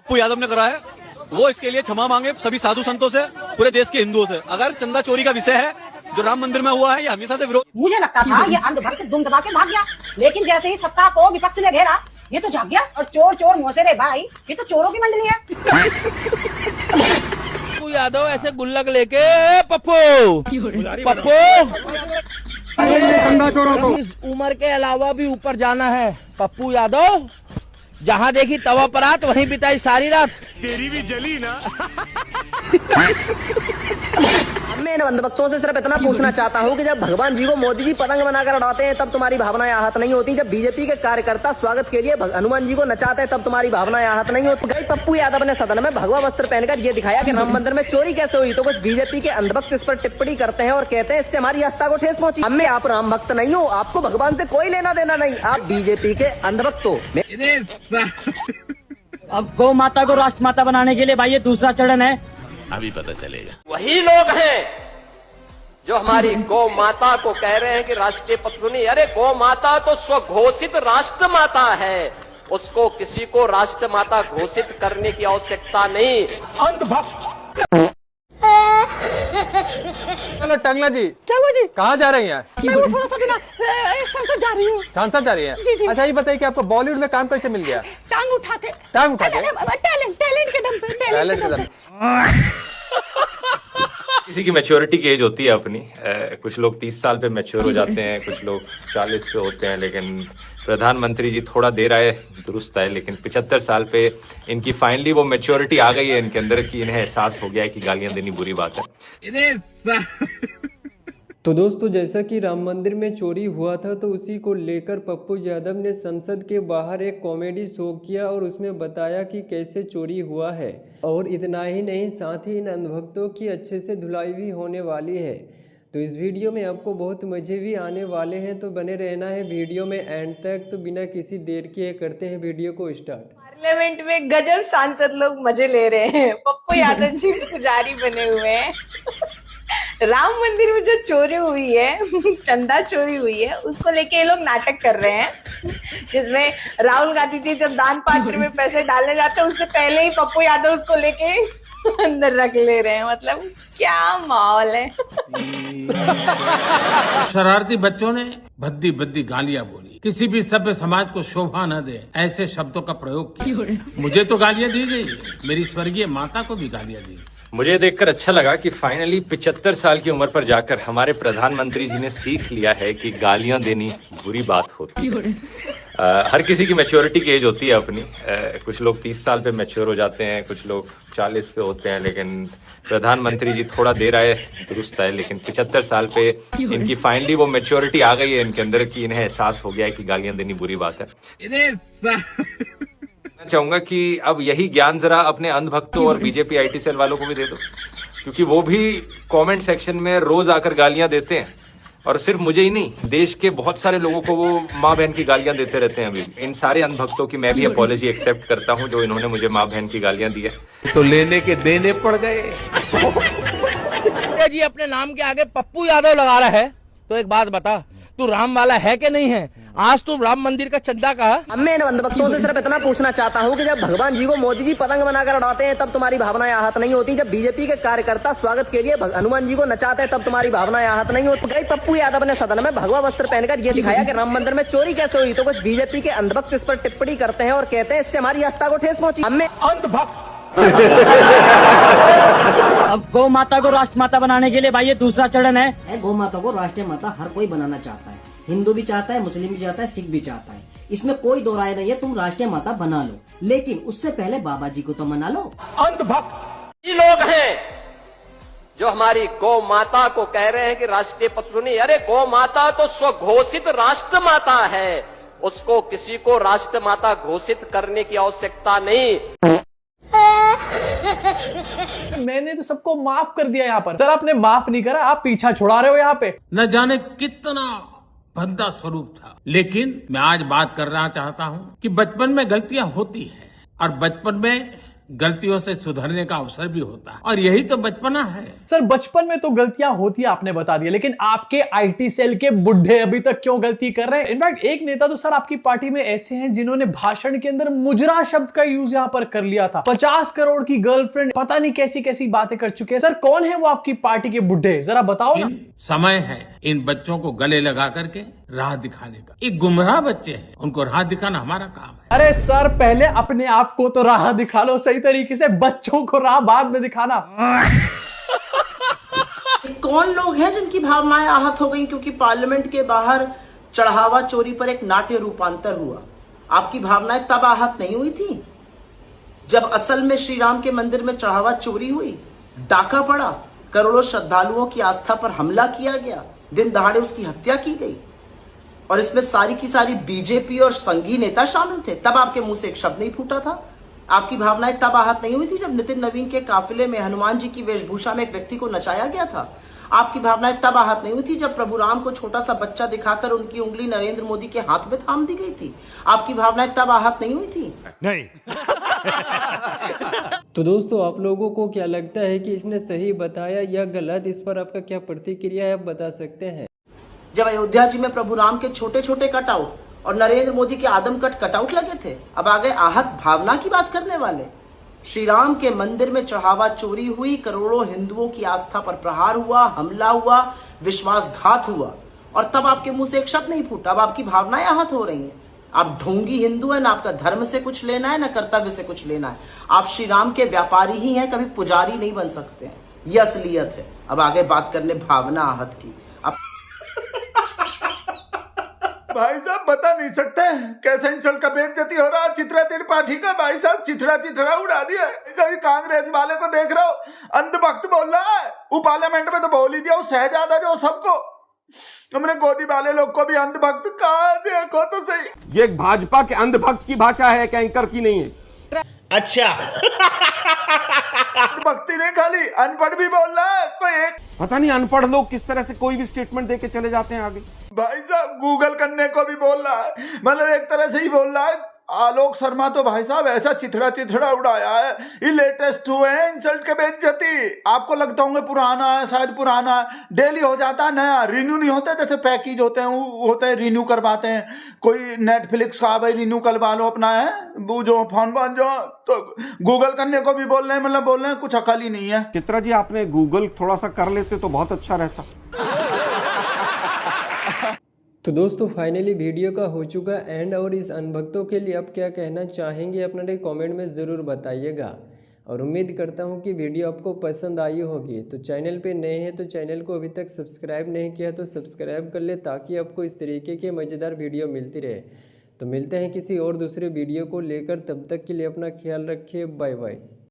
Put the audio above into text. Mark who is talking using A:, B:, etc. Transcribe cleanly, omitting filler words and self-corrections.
A: पप्पू यादव ने करा है, वो इसके लिए क्षमा मांगे सभी साधु संतों से, पूरे देश के हिंदुओं से। अगर चंदा चोरी का विषय है जो राम मंदिर में हुआ है, ये हमेशा से विरोध।
B: मुझे लगता था ये अंधभक्त दुम दबा के भाग गया, लेकिन जैसे ही सत्ता को विपक्ष ने घेरा, ये तो जाग गया। और चोर चोर मोसेरे भाई, ये तो चोरों की मंडली है।
C: पप्पू यादव ऐसे गुल्लक लेके पप्पू इस उम्र के अलावा भी ऊपर जाना है। पप्पू यादव जहाँ देखी तवा परात, वहीं बिताई सारी रात।
D: तेरी भी जली ना।
E: मैं इन अंधभक्तों से सिर्फ इतना पूछना चाहता हूँ कि जब भगवान जी को मोदी जी पतंग बनाकर उड़ाते हैं तब तुम्हारी भावनाएं आहत नहीं होती? जब बीजेपी के कार्यकर्ता स्वागत के लिए हनुमान जी को नचाते हैं तब तुम्हारी भावनाएं आहत नहीं होती? गई पप्पू यादव ने सदन में भगवा वस्त्र पहनकर ये दिखाया कि राम मंदिर में चोरी कैसे हुई, तो कुछ बीजेपी के अंधभक्त इस पर टिप्पणी करते हैं और कहते हैं इससे हमारी आस्था को ठेस पहुंची। अब आप राम भक्त नहीं हो, आपको भगवान से कोई लेना देना नहीं, आप बीजेपी के अंधभक्त हो।
F: अब गौ माता को राष्ट्र माता बनाने के लिए भाई ये दूसरा चरण है,
D: अभी पता चलेगा।
G: वही लोग हैं जो हमारी गौ माता को कह रहे हैं कि राष्ट्रीय पशु नहीं। अरे गौ माता तो स्वघोषित राष्ट्र माता है, उसको किसी को राष्ट्र माता घोषित करने की आवश्यकता नहीं।
H: चलो टंगला जी, क्या हुआ जी? कहाँ जा रही हैं?
B: मैं वो थोड़ा सा बिना सांसद जा रही हूँ।
H: सांसद जा रही हैं?
B: जी, जी।
H: अच्छा ये बताइए कि आपको बॉलीवुड में काम कैसे मिल गया?
B: टांग उठाते
H: टैलेंट
B: के दम पे,
H: टैलेंट के दम।
I: किसी की मैच्योरिटी की एज होती है अपनी। कुछ लोग 30 साल पे मैच्योर हो जाते हैं, कुछ लोग 40 पे होते हैं, लेकिन प्रधानमंत्री जी थोड़ा देर आए दुरुस्त आए, लेकिन 75 साल पे इनकी फाइनली वो मैच्योरिटी आ गई है इनके अंदर कि इन्हें एहसास हो गया है कि गालियां देनी बुरी बात है।
J: तो दोस्तों जैसा कि राम मंदिर में चोरी हुआ था, तो उसी को लेकर पप्पू यादव ने संसद के बाहर एक कॉमेडी शो किया और उसमें बताया कि कैसे चोरी हुआ है। और इतना ही नहीं, साथ ही इन अंधभक्तों की अच्छे से धुलाई भी होने वाली है। तो इस वीडियो में आपको बहुत मज़े भी आने वाले हैं, तो बने रहना है वीडियो में एंड तक। तो बिना किसी देर के करते हैं वीडियो को स्टार्ट।
K: पार्लियामेंट में गजब सांसद लोग मजे ले रहे हैं। पप्पू यादव जी पुजारी बने हुए हैं। राम मंदिर में जो चोरी हुई है, चंदा चोरी हुई है, उसको लेके ये लोग नाटक कर रहे हैं, जिसमें राहुल गांधी जी जब दान पात्र में पैसे डालने जाते हैं उससे पहले ही पप्पू यादव उसको लेके अंदर रख ले रहे हैं। मतलब क्या माहौल है।
L: शरारती बच्चों ने भद्दी भद्दी गालियां बोली, किसी भी सभ्य समाज को शोभा न दे ऐसे शब्दों का प्रयोग किया। मुझे तो गालियां दी गई, मेरी स्वर्गीय माता को भी गालियां दी।
I: मुझे देखकर अच्छा लगा कि फाइनली 75 साल की उम्र पर जाकर हमारे प्रधानमंत्री जी ने सीख लिया है कि गालियां देनी बुरी बात होती है। हर किसी की मैच्योरिटी की एज होती है अपनी। कुछ लोग 30 साल पे मैच्योर हो जाते हैं, कुछ लोग 40 पे होते हैं, लेकिन प्रधानमंत्री जी थोड़ा देर आए दुरुस्त आए, लेकिन 75 साल पे इनकी फाइनली वो मैच्योरिटी आ गई है इनके अंदर कि इन्हें एहसास हो गया है कि गालियां देनी बुरी बात है। मैं चाहूंगा कि अब यही ज्ञान जरा अपने अंधभक्तों और बीजेपी आईटी सेल वालों को भी दे दो, क्योंकि वो भी कमेंट सेक्शन में रोज आकर गालियां देते हैं, और सिर्फ मुझे ही नहीं, देश के बहुत सारे लोगों को वो माँ बहन की गालियां देते रहते हैं। अभी इन सारे अंधभक्तों की मैं भी अपॉलॉजी एक्सेप्ट करता हूं जो इन्होंने मुझे माँ बहन की गालियां दी है।
D: तो लेने के देने पड़ गए।
C: जी अपने नाम के आगे पप्पू यादव लगा रहा है, तो एक बात बता, तू राम वाला है कि नहीं है? आज तू राम मंदिर का चंदा कहा।
E: अब मैं इन अंधभक्तों से सिर्फ इतना पूछना चाहता हूँ कि जब भगवान जी को मोदी जी पतंग बनाकर उड़ाते हैं तब तुम्हारी भावनाएं आहत नहीं होती? जब बीजेपी के कार्यकर्ता स्वागत के लिए हनुमान जी को नचाते हैं तब तुम्हारी भावनाएं आहत नहीं होती? गई पप्पू यादव ने सदन में भगवा वस्त्र पहनकर ये दिखाया कि राम मंदिर में चोरी कैसे हुई, तो कुछ बीजेपी के अंधभक्त इस पर टिप्पणी करते हैं और कहते हैं इससे हमारी आस्था को ठेस पहुंची। अब मैं
F: अब गौ माता को राष्ट्र माता बनाने के लिए भाई ये दूसरा चरण है।
B: गौ माता को राष्ट्रीय माता हर कोई बनाना चाहता है, हिंदू भी चाहता है, मुस्लिम भी चाहता है, सिख भी चाहता है, इसमें कोई दो राय नहीं है। तुम राष्ट्रीय माता बना लो, लेकिन उससे पहले बाबा जी को तो मना लो।
G: अंधभक्त ये लोग हैं जो हमारी गौ माता को कह रहे हैं कि राष्ट्रीय पशु नहीं। अरे गौ माता तो स्वघोषित राष्ट्र माता है, उसको किसी को राष्ट्र माता घोषित करने की आवश्यकता नहीं।
H: मैंने तो सबको माफ कर दिया यहाँ पर, सर आपने माफ नहीं करा, आप पीछा छुड़ा रहे हो यहाँ पे।
L: न जाने कितना भद्दा स्वरूप था, लेकिन मैं आज बात करना चाहता हूँ कि बचपन में गलतियां होती हैं और बचपन में गलतियों से सुधरने का अवसर भी होता है, और यही तो बचपना है।
H: सर बचपन में तो गलतियां होती है, आपने बता दिया, लेकिन आपके आईटी सेल के बुढ़े अभी तक क्यों गलती कर रहे हैं? इनफैक्ट एक नेता तो सर आपकी पार्टी में ऐसे हैं जिन्होंने भाषण के अंदर मुजरा शब्द का यूज यहां पर कर लिया था। 50 करोड़ की गर्लफ्रेंड, पता नहीं कैसी कैसी बातें कर चुके हैं। सर कौन है वो आपकी पार्टी के बुढ़े, जरा बताओ ना।
L: समय है इन बच्चों को गले लगा करके राह दिखाने का। एक गुमराह बच्चे हैं, उनको राह दिखाना हमारा काम है।
H: अरे सर पहले अपने आप को तो राह दिखा लो सही तरीके से, बच्चों को राह बाद में दिखाना।
E: कौन लोग हैं जिनकी भावनाएं आहत हो गई क्योंकि पार्लियामेंट के बाहर चढ़ावा चोरी पर एक नाट्य रूपांतर हुआ? आपकी भावनाएं तब आहत नहीं हुई थी जब असल में श्री राम के मंदिर में चढ़ावा चोरी हुई, डाका पड़ा, करोड़ों श्रद्धालुओं की आस्था पर हमला किया गया, दिन दहाड़े उसकी हत्या की गई, और इसमें सारी की सारी बीजेपी और संघी नेता शामिल थे। तब आपके मुंह से एक शब्द नहीं फूटा था? आपकी भावनाएं तब आहत नहीं हुई थी जब नितिन नवीन के काफिले में हनुमान जी की वेशभूषा में एक व्यक्ति को नचाया गया था? आपकी भावनाएं तब आहत नहीं हुई थी जब प्रभु राम को छोटा सा बच्चा दिखाकर उनकी उंगली नरेंद्र मोदी के हाथ में थाम दी गई थी? आपकी भावनाएं तब आहत नहीं हुई थी?
D: नहीं।
J: तो दोस्तों आप लोगों को क्या लगता है कि इसने सही बताया या गलत? इस पर आपका क्या प्रतिक्रिया है, आप बता सकते हैं।
E: जब अयोध्या जी में प्रभु राम के छोटे छोटे कटआउट और नरेंद्र मोदी के आदमकट कटआउट लगे थे, अब आ गए आहत भावना की बात करने वाले। श्री राम के मंदिर में चढ़ावा चोरी हुई, करोड़ों हिंदुओं की आस्था पर प्रहार हुआ, हमला हुआ, विश्वासघात हुआ, और तब आपके मुंह से एक शब्द नहीं फूटा। अब आपकी भावनाएं आहत हो रही हैं। आप ढोंगी हिंदू है, ना आपका धर्म से कुछ लेना है, ना कर्तव्य से कुछ लेना है। आप श्री राम के व्यापारी ही हैं, कभी पुजारी नहीं बन सकते हैं। यह असलियत है। अब आगे बात करने भावना आहत की।
D: भाई साहब बता नहीं सकते कैसे इंसल्ट का बेइज्जती हो रहा है चित्रा त्रिपाठी का। भाई साहब चिथड़ा उड़ा दिया। सभी कांग्रेस वाले को देख रहा हो, अंधभक्त बोल रहा है। वो पार्लियामेंट में तो बोल ही दिया, वो शहजादा जो सबको, हमने गोदी वाले लोग को भी अंधभक्त कहा। देखो तो सही,
M: ये भाजपा के अंधभक्त की भाषा है, एंकर की नहीं है।
D: अच्छा। भक्ति नहीं खाली अनपढ़ भी बोल रहा है कोई एक।
M: पता नहीं अनपढ़ लोग किस तरह से कोई भी स्टेटमेंट देके चले जाते हैं आगे।
D: भाई साहब गूगल करने को भी बोल रहा है, मतलब एक तरह से ही बोल रहा है। आलोक शर्मा तो भाई साहब ऐसा चिथड़ा उड़ाया है, ये लेटेस्ट हुए हैं इंसल्ट के बेइज्जती। आपको लगता होंगे पुराना है, शायद पुराना है, डेली हो जाता है नया, रिन्यू नहीं होता। जैसे पैकेज होते हैं वो होते हैं, रिन्यू करवाते हैं। कोई नेटफ्लिक्स का भाई रिन्यू करवा लो अपना, है वो जो फोन जो, तो गूगल करने को भी बोल रहे हैं, मतलब बोल रहे हैं, कुछ अकल ही नहीं है।
M: चित्रा जी आपने गूगल थोड़ा सा कर लेते तो बहुत अच्छा रहता।
J: तो दोस्तों फाइनली वीडियो का हो चुका एंड, और इस अनभक्तों के लिए आप क्या कहना चाहेंगे अपना कमेंट में ज़रूर बताइएगा। और उम्मीद करता हूँ कि वीडियो आपको पसंद आई होगी। तो चैनल पे नए हैं तो चैनल को अभी तक सब्सक्राइब नहीं किया तो सब्सक्राइब कर ले, ताकि आपको इस तरीके के मज़ेदार वीडियो मिलती रहे। तो मिलते हैं किसी और दूसरे वीडियो को लेकर, तब तक के लिए अपना ख्याल रखिए। Bye bye.